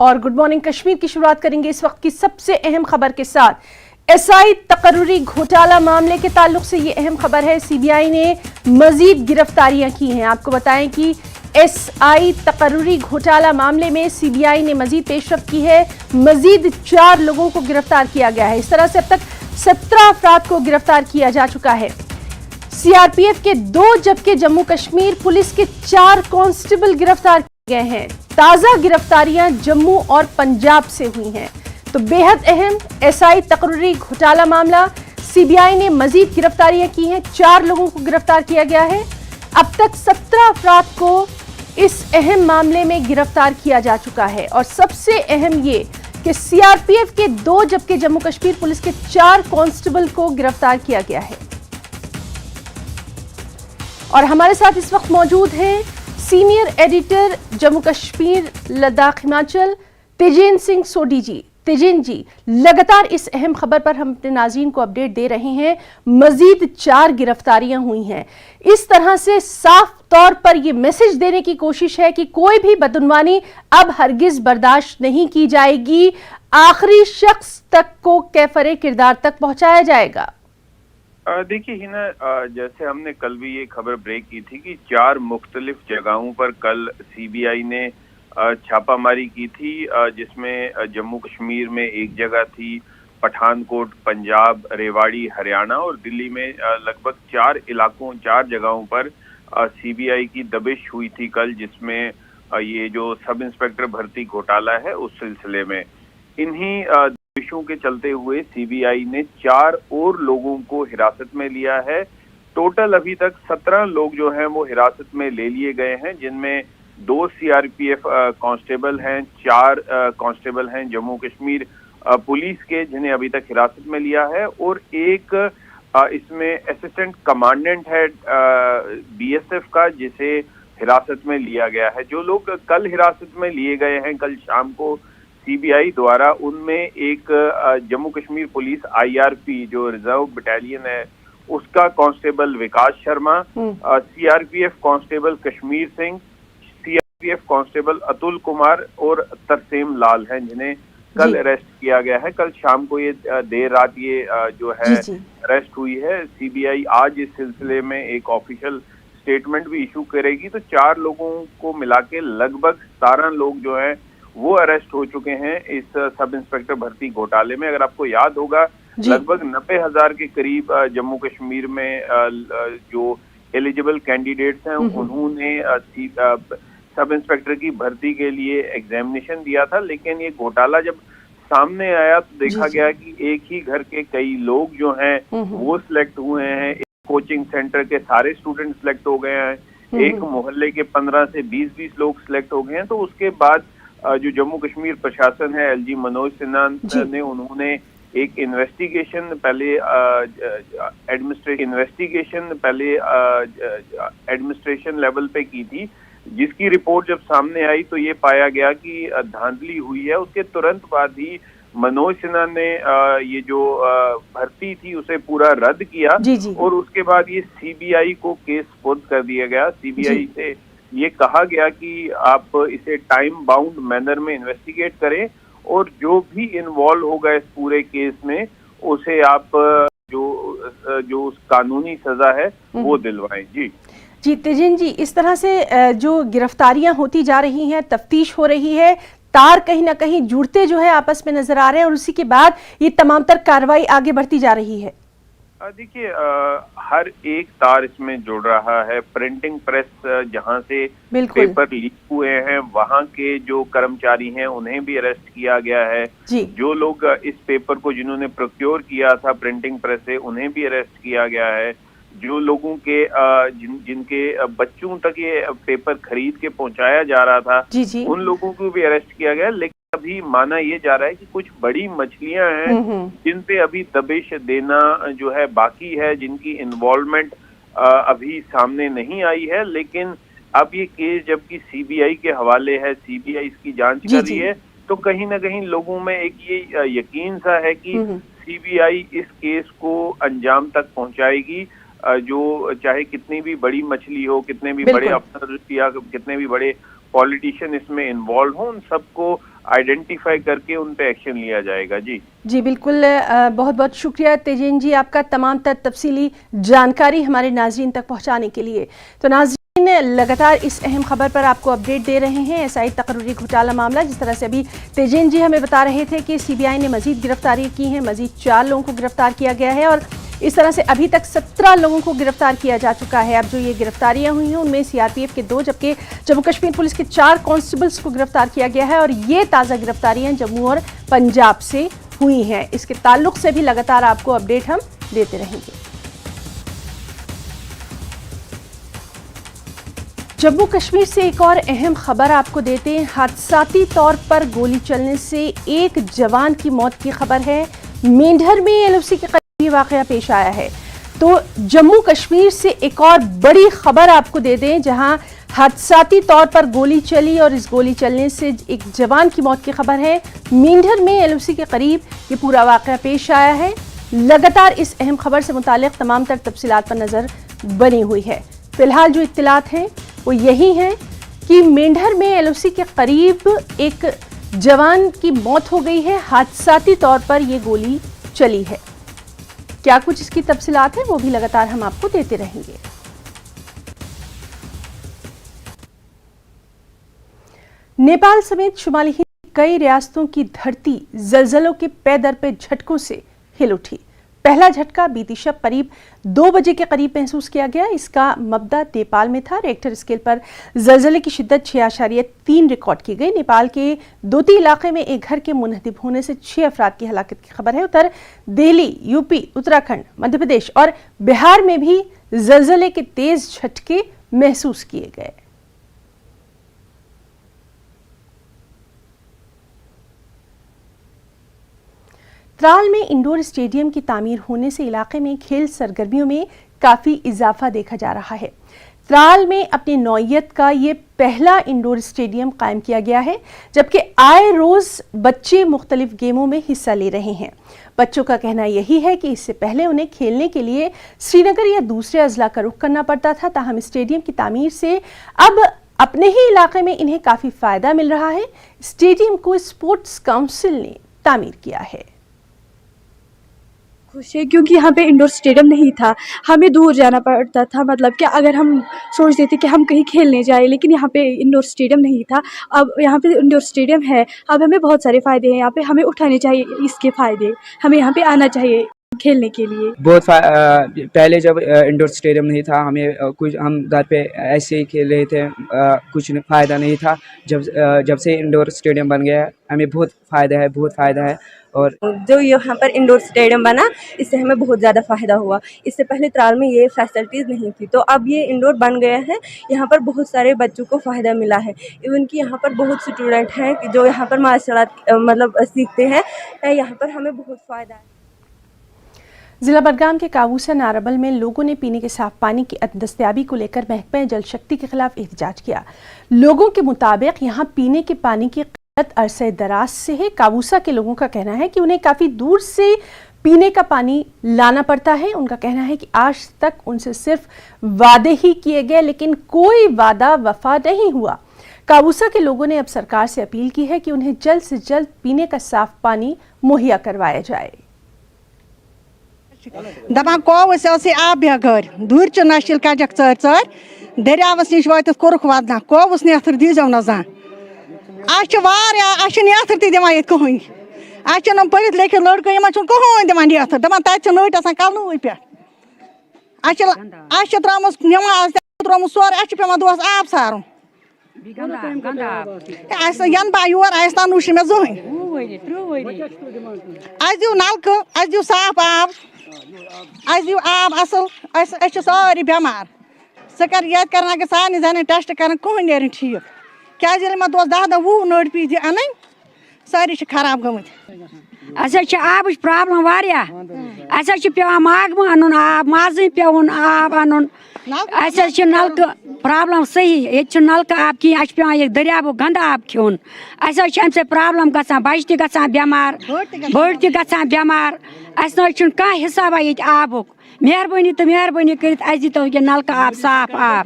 और good morning Kashmir की शुरुआत करेंगे इस वक्त की सबसे अहम खबर के साथ। एसआई तकर्रुरी घोटाला मामले के ताल्लुक से ये अहम खबर है। सीबीआई ने मजीद गिरफ्तारियां की हैं। आपको बताएं कि एसआई तकर्रुरी घोटाला मामले में सीबीआई ने मजीद पेशरफ्त की है। मजीद 4 लोगों को गिरफ्तार किया गया है। इस तरह से अब तक 17 अफराद को गिरफ्तार किया जा चुका है। सीआरपीएफ के 2 जबकि जम्मू कश्मीर पुलिस के 4 कांस्टेबल गिरफ्तार किए गए हैं। ताजा गिरफ्तारियां जम्मू और पंजाब से हुई हैं। तो बेहद अहम एसआई तकर्रुरी घोटाला मामला, सीबीआई ने मजीद गिरफ्तारियां की हैं। 4 लोगों को गिरफ्तार किया गया है। अब तक 17 अफराद को इस अहम मामले में गिरफ्तार किया जा चुका है। और सबसे अहम ये कि सीआरपीएफ के 2 जबकि जम्मू कश्मीर पुलिस के 4 कांस्टेबल को गिरफ्तार किया गया है। और हमारे साथ इस वक्त मौजूद हैं सीनियर एडिटर जम्मू कश्मीर लद्दाख हिमाचल तेजेन सिंह सोडी जी। तेजेन जी, लगातार इस अहम खबर पर हम अपने नाज़रीन को अपडेट दे रहे हैं। मजीद 4 गिरफ्तारियां हुई हैं। इस तरह से साफ तौर पर यह मैसेज देने की कोशिश है कि कोई भी बदउनवानी अब हरगिज बर्दाश्त नहीं की जाएगी। आखिरी शख्स तक को कैफरे किरदार तक पहुंचाया जाएगा। देखिए हिना, जैसे हमने कल भी ये खबर ब्रेक की थी कि 4 मुख्तलिफ जगहों पर कल सीबीआई ने छापामारी की थी, जिसमें जम्मू कश्मीर में एक जगह थी, पठानकोट, पंजाब, रेवाड़ी, हरियाणा और दिल्ली में लगभग 4 जगहों पर सीबीआई की दबिश हुई थी कल, जिसमें ये जो सब इंस्पेक्टर भर्ती घोटाला है उस सिलसिले में इन्हीं दबिशों के चलते हुए सीबीआई ने 4 और लोगों को हिरासत में लिया है। टोटल अभी तक 17 लोग जो हैं वो हिरासत में ले लिए गए हैं, जिनमें 2 सीआरपीएफ कांस्टेबल हैं, 4 कांस्टेबल हैं जम्मू कश्मीर पुलिस के जिन्हें अभी तक हिरासत में लिया है, और एक इसमें असिस्टेंट कमांडेंट है बीएसएफ का जिसे हिरासत में लिया गया है। जो लोग कल हिरासत में लिए गए हैं कल शाम को सीबीआई द्वारा, उनमें एक जम्मू कश्मीर पुलिस आईआरपी जो रिजर्व बटालियन है उसका constable Vikas Sharma, CRPF constable Kashmir Singh, CRPF constable Atul Kumar और तरसेम लाल हैं, जिन्हें कल अरेस्ट किया गया है। कल शाम को ये देर रात ये जो है अरेस्ट हुई है। सीबीआई आज इस सिलसिले में एक ऑफिशियल स्टेटमेंट भी इशू करेगी। तो 4 लोगों को मिला के लगभग 17 लोग जो हैं वो अरेस्ट हो चुके हैं इस सब इंस्पेक्टर भर्ती घोटाले में। अगर आपको याद होगा, लगभग 90,000 के करीब जम्मू कश्मीर में जो एलिजिबल कैंडिडेट्स हैं उन्होंने सब इंस्पेक्टर की भर्ती के लिए एग्जामिनेशन दिया था, लेकिन ये घोटाला जब सामने आया तो देखा गया कि एक ही घर के कई लोग जो हैं वो सिलेक्ट हुए हैं। एक कोचिंग सेंटर के सारे स्टूडेंट सिलेक्ट हो गए हैं, एक मोहल्ले के 15 से 20 लोग सिलेक्ट हो गए हैं। तो उसके बाद जो जम्मू कश्मीर प्रशासन है, एलजी मनोज सिन्हा ने उन्होंने एक इन्वेस्टिगेशन पहले एडमिनिस्ट्रेशन लेवल पे की थी, जिसकी रिपोर्ट जब सामने आई तो ये पाया गया कि धांधली हुई है। उसके तुरंत बाद ही मनोज सिन्हा ने ये जो भर्ती थी उसे पूरा रद्द किया और उसके बाद ये सीबीआई को केस स्पुर्द कर दिया गया। सीबीआई से ये कहा गया कि आप इसे टाइम बाउंड मैनर में इन्वेस्टिगेट करें और जो भी इन्वॉल्व होगा इस पूरे केस में उसे आप जो उस कानूनी सजा है वो दिलवाएं। जी तेजिन जी, इस तरह से जो गिरफ्तारियां होती जा रही हैं, तफ्तीश हो रही है, तार कहीं ना कहीं जुड़ते जो है आपस में नजर आ रहे हैं और उसी के बाद ये तमाम तर कार्रवाई आगे बढ़ती जा रही है। देखिए, हर एक तार इसमें जुड़ रहा है। प्रिंटिंग प्रेस जहां से पेपर लीक हुए हैं वहां के जो कर्मचारी हैं उन्हें भी अरेस्ट किया गया है। जो लोग इस पेपर को जिन्होंने प्रोक्योर किया था प्रिंटिंग प्रेस से उन्हें भी अरेस्ट किया गया है। जो लोगों के जिनके बच्चों तक ये पेपर खरीद के पहुंचाया जा रहा था उन लोगों को भी अरेस्ट किया गया। लेकिन अभी माना ये जा रहा है कि कुछ बड़ी मछलियां हैं जिन पे अभी दबिश देना जो है बाकी है, जिनकी इन्वॉल्वमेंट अभी सामने नहीं आई है। लेकिन अब ये केस जबकि सीबीआई के हवाले है, सीबीआई इसकी जांच कर रही है, तो कहीं ना कहीं लोगों में एक ये यकीन सा है कि सीबीआई इस केस को अंजाम तक पहुंचाएगी। जो चाहे कितनी भी बड़ी मछली हो, कितने भी बड़े अफसर या कितने भी बड़े पॉलिटिशियन इसमें इन्वॉल्व हो, उन सबको आइडेंटिफाई करके उन पे एक्शन लिया जाएगा। जी जी बिल्कुल, बहुत बहुत शुक्रिया तेजेन जी आपका तमाम तर तफसीली जानकारी हमारे नाज़रीन तक पहुंचाने के लिए। तो नाज़रीन लगातार इस अहम खबर पर आपको अपडेट दे रहे हैं। एसआई तकर्रुरी घोटाला मामला, जिस तरह से अभी तेजेन जी हमें बता रहे थे कि सीबीआई ने मजीद गिरफ्तारी की है, मजीद 4 लोगों को गिरफ्तार किया गया है और इस तरह से अभी तक 17 लोगों को गिरफ्तार किया जा चुका है। अब जो ये गिरफ्तारियां हुई हैं उनमें सीआरपीएफ के 2 जबकि जम्मू कश्मीर पुलिस के 4 कांस्टेबल्स को गिरफ्तार किया गया है और ये ताज़ा गिरफ्तारियां जम्मू और पंजाब से हुई हैं। इसके ताल्लुक से भी लगातार आपको अपडेट हम देते रहेंगे। जम्मू कश्मीर से एक और अहम खबर आपको देते हैं। हादसाती तौर पर गोली चलने से एक जवान की मौत की खबर है। मेंढर में एलओसी के करीब ये वाकया पेश आया है। तो जम्मू कश्मीर से एक और बड़ी खबर आपको दे दें, जहां हादसाती तौर पर गोली चली और इस गोली चलने से एक जवान की मौत की खबर है। मेंढर में एलओसी के करीब ये पूरा वाकया पेश आया है। लगातार इस अहम खबर से मुतालिक तमाम तर तफसीलात पर नजर बनी हुई है। फिलहाल जो इत्तलात हैं वो यही है कि मेंढर में एलओसी के करीब एक जवान की मौत हो गई है। हादसाती तौर पर ये गोली चली है। क्या कुछ इसकी तफसीलात है वो भी लगातार हम आपको देते रहेंगे। नेपाल समेत शुमाली हिंद की कई रियासतों की धरती जलजलों के पे दर पे झटकों से हिल उठी। पहला झटका बीती शब करीब 2 बजे के करीब महसूस किया गया। इसका मबदा नेपाल में था। रेक्टर स्केल पर जलजले की शिद्दत 6.3 रिकॉर्ड की गई। नेपाल के दोती इलाके में एक घर के मुनहदिम होने से 6 अफराद की हलाकत की खबर है। उधर दिल्ली, यूपी, उत्तराखंड, मध्य प्रदेश और बिहार में भी जलजले के तेज झटके महसूस किए गए। त्राल में इंडोर स्टेडियम की तामीर होने से इलाके में खेल सरगर्मियों में काफ़ी इजाफा देखा जा रहा है। त्राल में अपनी नौयत का ये पहला इंडोर स्टेडियम कायम किया गया है, जबकि आए रोज़ बच्चे मुख्तलिफ गेमों में हिस्सा ले रहे हैं। बच्चों का कहना यही है कि इससे पहले उन्हें खेलने के लिए श्रीनगर या दूसरे अजला का रुख करना पड़ता था, ताहम स्टेडियम की तामीर से अब अपने ही इलाके में इन्हें काफ़ी फ़ायदा मिल रहा है। स्टेडियम को स्पोर्ट्स काउंसिल ने तामीर किया है। खुश है क्योंकि यहाँ पे इंडोर स्टेडियम नहीं था, हमें दूर जाना पड़ता था। मतलब कि अगर हम सोचते थे कि हम कहीं खेलने जाए, लेकिन यहाँ पे इंडोर स्टेडियम नहीं था। अब यहाँ पे इंडोर स्टेडियम है। अब हमें बहुत सारे फ़ायदे हैं यहाँ पे, हमें उठाने चाहिए इसके फ़ायदे। हमें यहाँ पे आना चाहिए खेलने के लिए। बहुत पहले जब इंडोर स्टेडियम नहीं था, हमें कुछ हम घर पे ऐसे ही खेल रहे थे, कुछ फ़ायदा नहीं था। जब से इंडोर स्टेडियम बन गया है हमें बहुत फ़ायदा है। और जो यहाँ पर इंडोर स्टेडियम बना, इससे हमें बहुत ज़्यादा फ़ायदा हुआ। इससे पहले त्राल में ये फैसिलिटीज़ नहीं थी, तो अब ये इंडोर बन गया है। यहाँ पर बहुत सारे बच्चों को फ़ायदा मिला है। इवन कि यहाँ पर बहुत स्टूडेंट हैं जो यहाँ पर मार्शल आर्ट मतलब सीखते हैं। यहाँ पर हमें बहुत फ़ायदा है। जिला बडगाम के काबूसा नाराबल में लोगों ने पीने के साफ पानी की दस्तयाबी को लेकर महकमा जल शक्ति के खिलाफ एहतजाज किया। लोगों के मुताबिक यहाँ पीने के पानी की किल्लत अरसे दराज से है। काबूसा के लोगों का कहना है कि उन्हें काफ़ी दूर से पीने का पानी लाना पड़ता है। उनका कहना है कि आज तक उनसे सिर्फ वादे ही किए गए, लेकिन कोई वादा वफा नहीं हुआ। काबूसा के लोगों ने अब सरकार से अपील की है कि उन्हें जल्द से जल्द पीने का साफ पानी मुहैया करवाया जाए। दपान कौस आब बेगर दूर च नशिल कजक चर दरियावस नश वात कोरुख वदना कौस नेथर दीजो न जान नेथर तक दिवान ये कहन नम पढ़ लिखित लड़क इन कहन दिवान नेथर दपान तक नट कलनू पे त्रुम नमाज त्रुम सोर पे दोस आब सारुन यन बह योर नुश मे जहन दिव नलक दिव साफ आब दिव आब असल सारी बेमार सह कर ये कर सारे जान टेस्ट कर कहन नीर ठीक क्या मे दोस 10 20 नड़ पी अन सारी खराब गमत आब प्रॉब्लम पे मागम अन आब माजे पेन आब अन नलक प्रॉब्लम सही ये नलक आब कहीं पे ये दरियाब गंद आब खोन अमे प्रॉब्लम गसान बच्चे गसान बेमार बड़ तसान बेमार कह हिसाब ये आबुक मेहरबानी तो मेहरबानी कर दीतो ये नलक आब साफ आब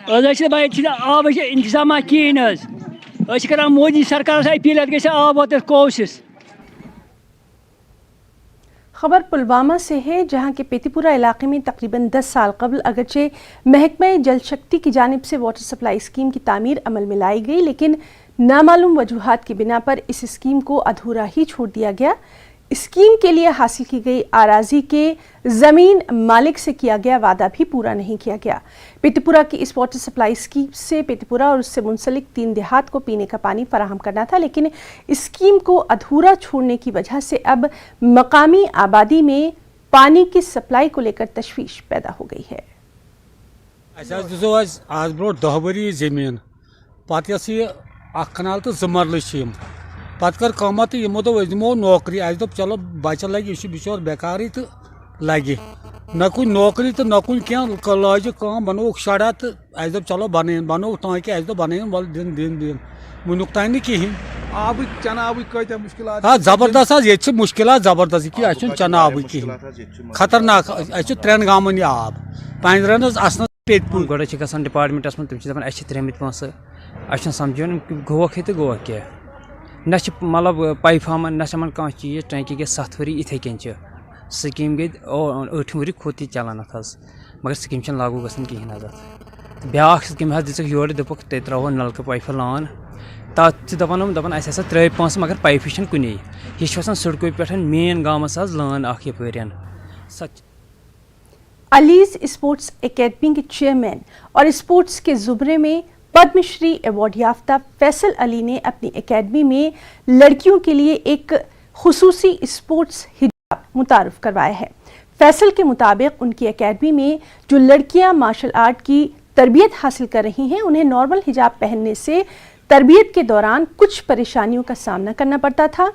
आब इंतजाम कहें करान मोदी सरकार अपील आब वात कोशिश। खबर पुलवामा से है, जहां के पेतीपुरा इलाके में तकरीबन 10 साल कबल अगरचे महकमा जल शक्ति की जानिब से वाटर सप्लाई स्कीम की तामीर अमल में लाई गई, लेकिन नामालूम वजूहात की बिना पर इस स्कीम को अधूरा ही छोड़ दिया गया। स्कीम के लिए हासिल की गई आराजी के ज़मीन मालिक से किया गया वादा भी पूरा नहीं किया गया। पेतीपुरा की इस वाटर सप्लाई स्कीम से पेतीपुरा और उससे मुंसलिक 3 देहात को पीने का पानी फराहम करना था, लेकिन स्कीम को अधूरा छोड़ने की वजह से अब मकामी आबादी में पानी की सप्लाई को लेकर तशवीश पैदा हो गई है। आज ब्रो 10 वरी जमीन पत कनाल तो 2 मरल पत कर कम तो यमो दमो नौकरी दप चलो बच्चे लगे बिचार बेकार तो लगे न कुन नौकरी तो न कुन क्या लाज कम बनो शड़ा तो दप चलो बन बनो ताकि दप बन वल दिन दिन दिन वनुक तान कहें आब चनाब मुश्किल हाँ जबरदस्त ये मुश्किल जबरदस्त कि चनाब कहें खतरनाक 3 गामन यह आब पान असन पेतपुर गोड़ ग डिपार्टमेंटस में तम दपान 3 पोस समझन गोख तो गोख क्या न मतलब पाइप हम न कह चीज़ टैंकी गई 7 वरी इथे कन स्कीम गई 8 वरी खोत चलान मगर स्कीम लागू गसन कहें ब्या स्कीम दिख योर दोप ते त्रो नलक पाइप लान तथ दपान अस त्रे पोस मगर पाइप कुन यह सड़कों पे मेन गामस लान यपर सच। अलीज स्पोर्ट्स एकेडमी के चेयरमैन और स्पोर्ट्स के जुमरे में पद्मश्री अवार्ड याफ्ता फैसल अली ने अपनी एकेडमी में लड़कियों के लिए एक खुसूसी स्पोर्ट्स हिजाब मुतारफ करवाया है। फैसल के मुताबिक उनकी एकेडमी में जो लड़कियां मार्शल आर्ट की तरबियत हासिल कर रही हैं, उन्हें नॉर्मल हिजाब पहनने से तरबियत के दौरान कुछ परेशानियों का सामना करना पड़ता था।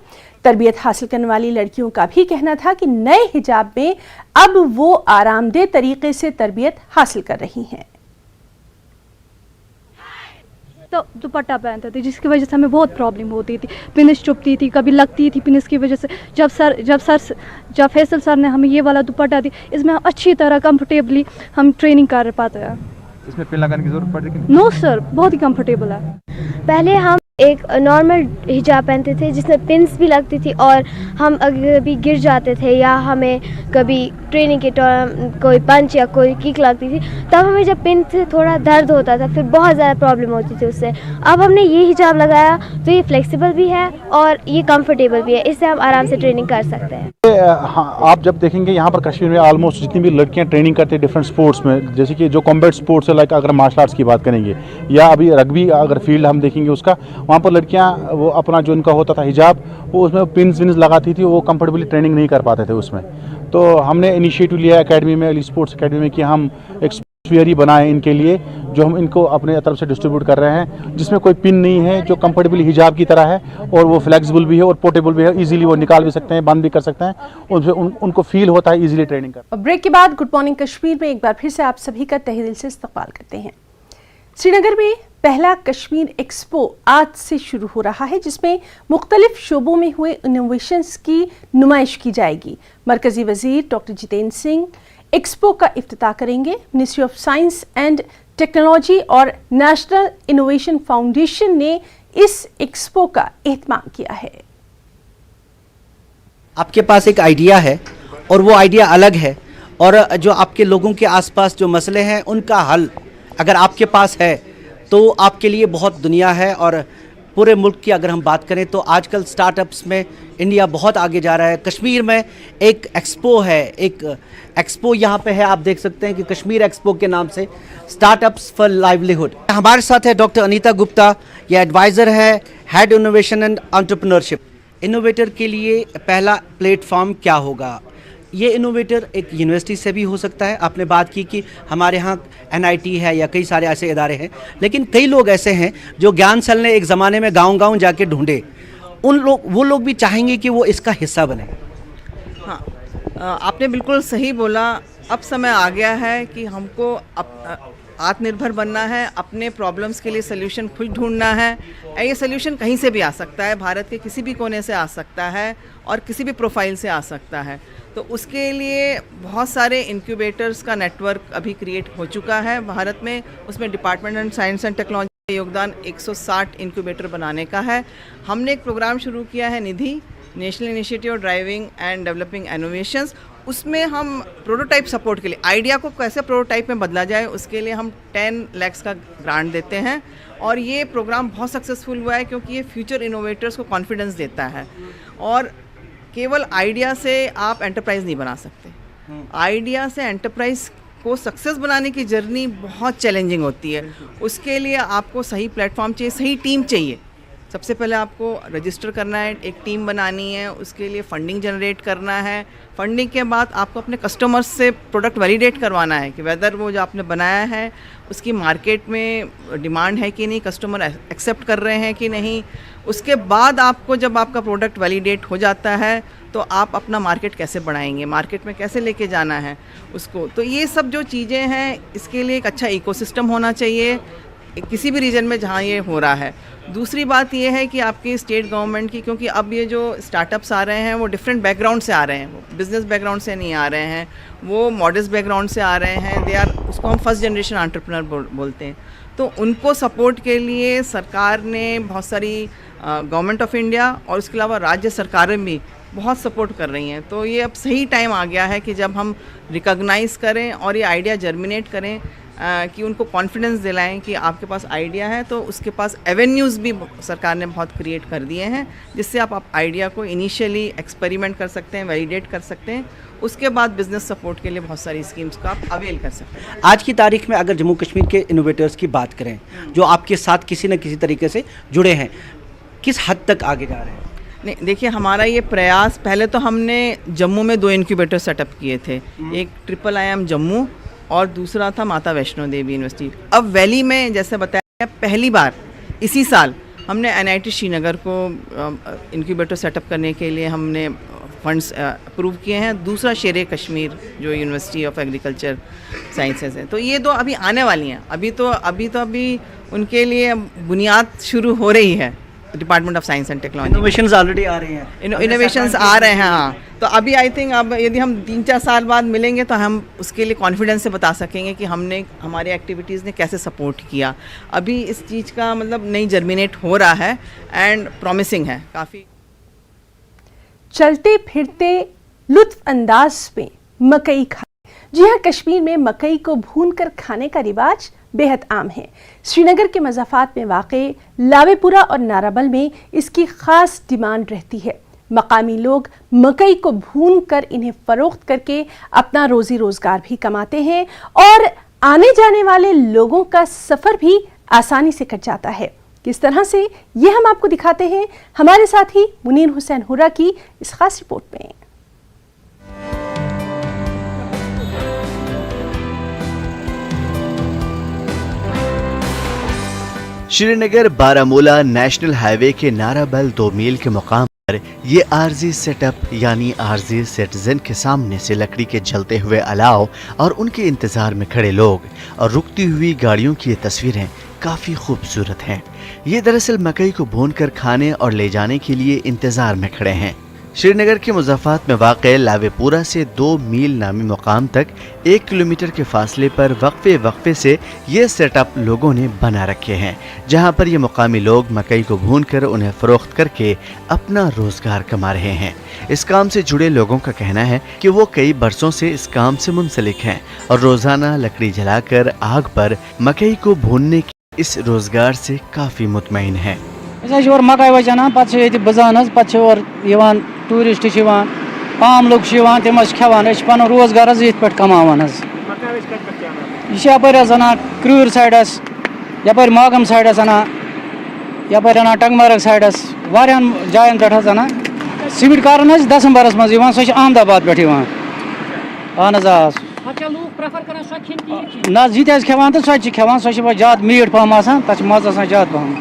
तरबियत हासिल करने वाली लड़कियों का भी कहना था कि नए हिजाब में अब वो आरामदेह तरीके से तरबियत हासिल कर रही हैं। तो दुपट्टा पहनते थे, जिसकी वजह से हमें बहुत प्रॉब्लम होती थी, पिनिस चुभती थी, कभी लगती थी पिनिस की वजह से। जब फैसल सर ने हमें ये वाला दुपट्टा दी, इसमें हम अच्छी तरह कंफर्टेबली हम ट्रेनिंग कर पाते हैं। इसमें पिन लगाने की जरूरत पड़ती है? नो सर, बहुत ही कंफर्टेबल है। पहले हम एक नॉर्मल हिजाब पहनते थे जिसमें पिन्स भी लगती थी, और हम अगर कभी गिर जाते थे या हमें कभी ट्रेनिंग के दौरान कोई पंच या कोई किक लगती थी, तब हमें जब पिन से थोड़ा दर्द होता था, फिर बहुत ज़्यादा प्रॉब्लम होती थी उससे। अब हमने ये हिजाब लगाया तो ये फ्लेक्सिबल भी है और ये कंफर्टेबल भी है, इससे हम आराम से ट्रेनिंग कर सकते हैं। हाँ, आप जब देखेंगे यहाँ पर कश्मीर में ऑलमोस्ट जितनी भी लड़कियाँ ट्रेनिंग करती हैं डिफरेंट स्पोर्ट्स में, जैसे कि जो कॉम्बैट स्पोर्ट्स है, लाइक अगर मार्शल आर्ट्स की बात करेंगे या अभी रग्बी अगर फील्ड हम देखेंगे उसका, वहाँ पर लड़कियाँ वो अपना जो उनका होता था हिजाब, वो उसमें पिन्स विन्स लगाती थी, वो कंफर्टेबली ट्रेनिंग नहीं कर पाते थे उसमें। तो हमने इनिशिएटिव लिया एकेडमी में, अली स्पोर्ट्स एकेडमी में, कि हम एक स्पीयर ही बनाए इनके लिए, जो हम इनको अपने तरफ से डिस्ट्रीब्यूट कर रहे हैं, जिसमें कोई पिन नहीं है, जो कंफर्टेबली हिजाब की तरह है और वो फ्लेक्सिबल भी है और पोर्टेबल भी है, इजीली वो निकाल भी सकते हैं, बंद भी कर सकते हैं, उनको फील होता है इजीली ट्रेनिंग कर। ब्रेक के बाद गुड मॉर्निंग कश्मीर में एक बार फिर से आप सभी का तहे दिल से इस्तकबाल करते हैं। श्रीनगर में पहला कश्मीर एक्सपो आज से शुरू हो रहा है, जिसमें मुख्तलिफ शोबों में हुए इनोवेशंस की नुमाइश की जाएगी। मरकजी वजीर डॉक्टर जितेंद्र सिंह एक्सपो का इफ्तिताह करेंगे। Ministry of science and technology और नेशनल इनोवेशन फाउंडेशन ने इस एक्सपो का एहतमाम किया है। आपके पास एक आइडिया है और वो आइडिया अलग है, और जो आपके लोगों के आसपास जो मसले हैं उनका हल अगर आपके पास है तो आपके लिए बहुत दुनिया है। और पूरे मुल्क की अगर हम बात करें तो आजकल स्टार्टअप्स में इंडिया बहुत आगे जा रहा है। कश्मीर में एक एक्सपो है, एक एक्सपो यहाँ पे है, आप देख सकते हैं कि कश्मीर एक्सपो के नाम से स्टार्टअप्स फॉर लाइवलीहुड। हमारे साथ है डॉक्टर अनीता गुप्ता, ये एडवाइज़र है head innovation and entrepreneurship. Innovator के लिए पहला प्लेटफॉर्म क्या होगा? ये इनोवेटर एक यूनिवर्सिटी से भी हो सकता है। आपने बात की कि हमारे यहाँ NIT है या कई सारे ऐसे इदारे हैं, लेकिन कई लोग ऐसे हैं जो ज्ञान सल ने एक ज़माने में गांव-गांव जाके ढूंढे, वो लोग भी चाहेंगे कि वो इसका हिस्सा बने। हाँ, आपने बिल्कुल सही बोला। अब समय आ गया है कि हमको आत्मनिर्भर बनना है, अपने प्रॉब्लम्स के लिए सल्यूशन खुद ढूंढना है। ये सल्यूशन कहीं से भी आ सकता है, भारत के किसी भी कोने से आ सकता है और किसी भी प्रोफाइल से आ सकता है। तो उसके लिए बहुत सारे इंक्यूबेटर्स का नेटवर्क अभी क्रिएट हो चुका है भारत में। उसमें department of science and technology योगदान 160 इंक्यूबेटर बनाने का है। हमने एक प्रोग्राम शुरू किया है Nidhi, national initiative of driving and developing innovations. उसमें हम प्रोटोटाइप सपोर्ट के लिए, आइडिया को कैसे प्रोटोटाइप में बदला जाए, उसके लिए हम 10 लाख का ग्रांट देते हैं। और ये प्रोग्राम बहुत सक्सेसफुल हुआ है क्योंकि ये फ्यूचर इनोवेटर्स को कॉन्फिडेंस देता है। और केवल आइडिया से आप एंटरप्राइज नहीं बना सकते, आइडिया से एंटरप्राइज को सक्सेस बनाने की जर्नी बहुत चैलेंजिंग होती है। उसके लिए आपको सही प्लेटफॉर्म चाहिए, सही टीम चाहिए। सबसे पहले आपको रजिस्टर करना है, एक टीम बनानी है, उसके लिए फंडिंग जनरेट करना है। फंडिंग के बाद आपको अपने कस्टमर्स से प्रोडक्ट वैलिडेट करवाना है कि वेदर वो जो आपने बनाया है उसकी मार्केट में डिमांड है कि नहीं, कस्टमर एक्सेप्ट कर रहे हैं कि नहीं। उसके बाद आपको जब आपका प्रोडक्ट वैलिडेट हो जाता है तो आप अपना मार्केट कैसे बढ़ाएंगे, मार्केट में कैसे लेके जाना है उसको। तो ये सब जो चीज़ें हैं, इसके लिए एक अच्छा इकोसिस्टम होना चाहिए किसी भी रीजन में जहाँ ये हो रहा है। दूसरी बात ये है कि आपकी स्टेट गवर्नमेंट की, क्योंकि अब ये जो स्टार्टअप्स आ रहे हैं वो डिफरेंट बैकग्राउंड से आ रहे हैं, वो बिज़नेस बैकग्राउंड से नहीं आ रहे हैं, वो मॉडर्न बैकग्राउंड से आ रहे हैं, दे आर, उसको हम फर्स्ट जनरेशन एंटरप्रेन्योर बोलते हैं। तो उनको सपोर्ट के लिए सरकार ने बहुत सारी, गवर्नमेंट ऑफ इंडिया और उसके अलावा राज्य सरकारें भी बहुत सपोर्ट कर रही हैं। तो ये अब सही टाइम आ गया है कि जब हम रिकॉग्नाइज़ करें और ये आइडिया जर्मिनेट करें, कि उनको कॉन्फिडेंस दिलाएं कि आपके पास आइडिया है। तो उसके पास एवेन्यूज़ भी सरकार ने बहुत क्रिएट कर दिए हैं, जिससे आप आइडिया को इनिशियली एक्सपेरिमेंट कर सकते हैं, वैलिडेट कर सकते हैं। उसके बाद बिज़नेस सपोर्ट के लिए बहुत सारी स्कीम्स का आप अवेल कर सकते हैं। आज की तारीख में अगर जम्मू कश्मीर के इनोवेटर्स की बात करें जो आपके साथ किसी न किसी तरीके से जुड़े हैं, किस हद तक आगे जा रहे हैं? नहीं, देखिए, हमारा ये प्रयास, पहले तो हमने जम्मू में 2 इनक्यूबेटर सेटअप किए थे, एक IIIM जम्मू और दूसरा था माता वैष्णो देवी यूनिवर्सिटी। अब वैली में जैसे बताया, पहली बार इसी साल हमने NIT श्रीनगर को इनक्यूबेटर सेटअप करने के लिए हमने फंड्स अप्रूव किए हैं। दूसरा शेर कश्मीर जो यूनिवर्सिटी ऑफ एग्रीकल्चर साइंसेज है। तो ये 2 अभी आने वाली हैं। अभी उनके लिए बुनियाद शुरू हो रही है। Department of science and technology, innovations already आ रहे हैं, इनोवेशंस आ रहे हैं। हाँ, तो अभी आई थिंक अब यदि हम 3-4 साल बाद मिलेंगे तो हम उसके लिए कॉन्फिडेंस से बता सकेंगे कि हमारी एक्टिविटीज़ ने कैसे सपोर्ट किया। अभी इस चीज़ का मतलब नई जर्मिनेट हो रहा है एंड प्रॉमिसिंग है काफ़ी। चलते फिरते लुत्फ अंदाज में मकई खा, जी हाँ, कश्मीर में मकई को भून कर खाने का रिवाज बेहद आम है। श्रीनगर के मज़ाफ़ात में वाक़े लावेपुरा और नाराबल में इसकी ख़ास डिमांड रहती है। मकामी लोग मकई को भून कर इन्हें फ़रोख्त करके अपना रोज़ी रोज़गार भी कमाते हैं और आने जाने वाले लोगों का सफ़र भी आसानी से कट जाता है। किस तरह से, ये हम आपको दिखाते हैं हमारे साथी मुनीर हुसैन हुर्रा की इस खास रिपोर्ट में। श्रीनगर बारामूला नेशनल हाईवे के नाराबल 2 मील के मुकाम पर ये आरजी सेटअप यानी आरजी सिटीजन के सामने से लकड़ी के जलते हुए अलाव और उनके इंतजार में खड़े लोग और रुकती हुई गाड़ियों की ये तस्वीरें काफ़ी खूबसूरत हैं। ये दरअसल मकई को भूनकर खाने और ले जाने के लिए इंतजार में खड़े हैं। श्रीनगर के मुज़फ़्फ़रात में वाक़े लावेपुरा से 2 मील नामी मुकाम तक 1 किलोमीटर के फासले पर वक्फे से ये सेटअप लोगों ने बना रखे हैं, जहां पर ये मुकामी लोग मकई को भूनकर उन्हें फ़रोख्त करके अपना रोज़गार कमा रहे हैं। इस काम से जुड़े लोगों का कहना है कि वो कई बरसों से इस काम से मुंसलिक हैं और रोज़ाना लकड़ी जलाकर आग पर मकई को भूनने के इस रोज़गार से काफ़ी मुतमईन हैं। मकई वचन पे बजान पे टूरिस्ट आम लोग तम खेवान पन रोजगार पे कमान यप क्रूर साइडस यप मागम साइडस यप टंगमर्ग साइडस वारियान जायन पे सिविट कार दिसंबरस मज सो अहमदाबाद पे ना जी खेवान तो सो खेवान सो ज्यादा मीठ पहम तक मज ज्यादा पहम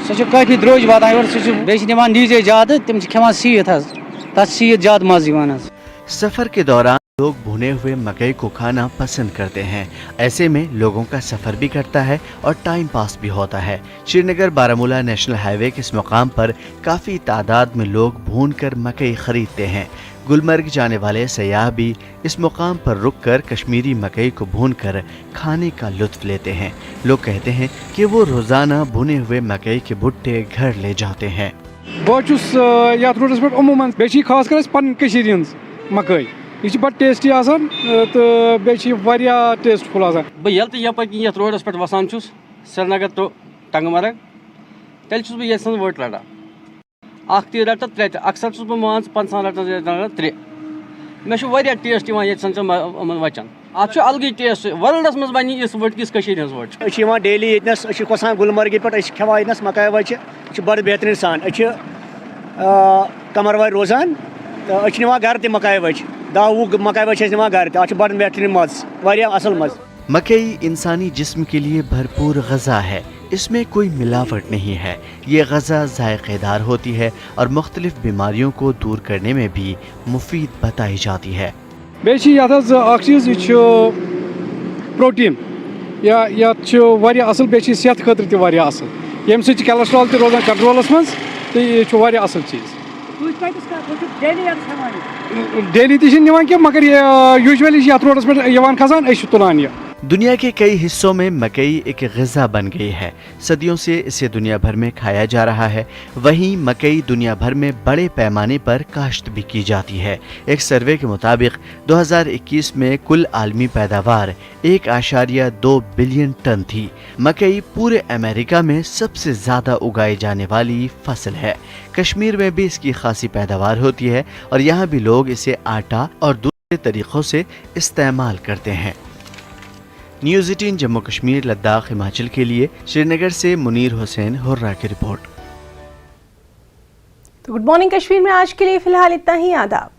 सो काफ़ी द्रोज वातान और सो नीजे ज्यादा तम खेवान सीत तथ सीत ज्यादा मज। सफ़र के दौरान लोग भुने हुए मकई को खाना पसंद करते हैं। ऐसे में लोगों का सफ़र भी कटता है और टाइम पास भी होता है। श्रीनगर बारामूला नेशनल हाईवे के इस मुकाम पर काफ़ी तादाद में लोग भून कर मकई खरीदते हैं। गुलमर्ग जाने वाले सयाह भी इस मुकाम पर रुककर कश्मीरी मकई को भूनकर खाने का लुत्फ लेते हैं। लोग कहते हैं कि वो रोजाना भुने हुए मकई के भुट्टे घर ले जाते हैं। बहुत यात रोडस पे अमूमन बेची खास कर पन कशीर हंस मकई यह बड़ टेस्टी आसान तो बेची वारिया टेस्टफुल आसान। बह यल तो यप यथ रोडस पे वसान छुस श्रीनगर तो टंगमर्ग तेल छुस बह ये वोट रटा अख ती रटा त्रे अक्सर छुस बह मान 5 रटा त्रे मे टेस्ट ये वचन अत अलग टेस्ट वर्ल्डस मज बन इस वोट किस वोट डेली यस कोसान गुलमर्ग पे खेवान यस मकाई वच बड़ बेहतरीन सान कमरवार रोजान तो निवान घर ते मकाई वच 10-20 मकाई वच निवान घर ते बड़ बेहतरीन मज वारिया असल मज। मकई इंसानी जिस्म के लिए भरपूर ग़िज़ा है, इसमें कोई मिलावट नहीं है। ये ग़िज़ा ज़ायक़ेदार होती है और मुख्तलिफ बीमारियों को दूर करने में भी मुफीद बताई जाती है। चीज़ प्रोटीन या असल बे सेहत खतर असल ये कोलेस्ट्रॉल रोजान कंट्रोलस मज तो यह असल चीज़। डेली तक मगर यूजुअली रोडस पे खसान तुलान यह। दुनिया के कई हिस्सों में मकई एक ग़िज़ा बन गई है। सदियों से इसे दुनिया भर में खाया जा रहा है। वहीं मकई दुनिया भर में बड़े पैमाने पर काश्त भी की जाती है। एक सर्वे के मुताबिक 2021 में कुल आलमी पैदावार 1.2 बिलियन टन थी। मकई पूरे अमेरिका में सबसे ज़्यादा उगाई जाने वाली फसल है। कश्मीर में भी इसकी खासी पैदावार होती है और यहाँ भी लोग इसे आटा और दूसरे तरीक़ों से इस्तेमाल करते हैं। न्यूज़ 18 जम्मू कश्मीर लद्दाख हिमाचल के लिए श्रीनगर से मुनीर हुसैन हुर्रा की रिपोर्ट। तो गुड मॉर्निंग कश्मीर में आज के लिए फिलहाल इतना ही। आदाब।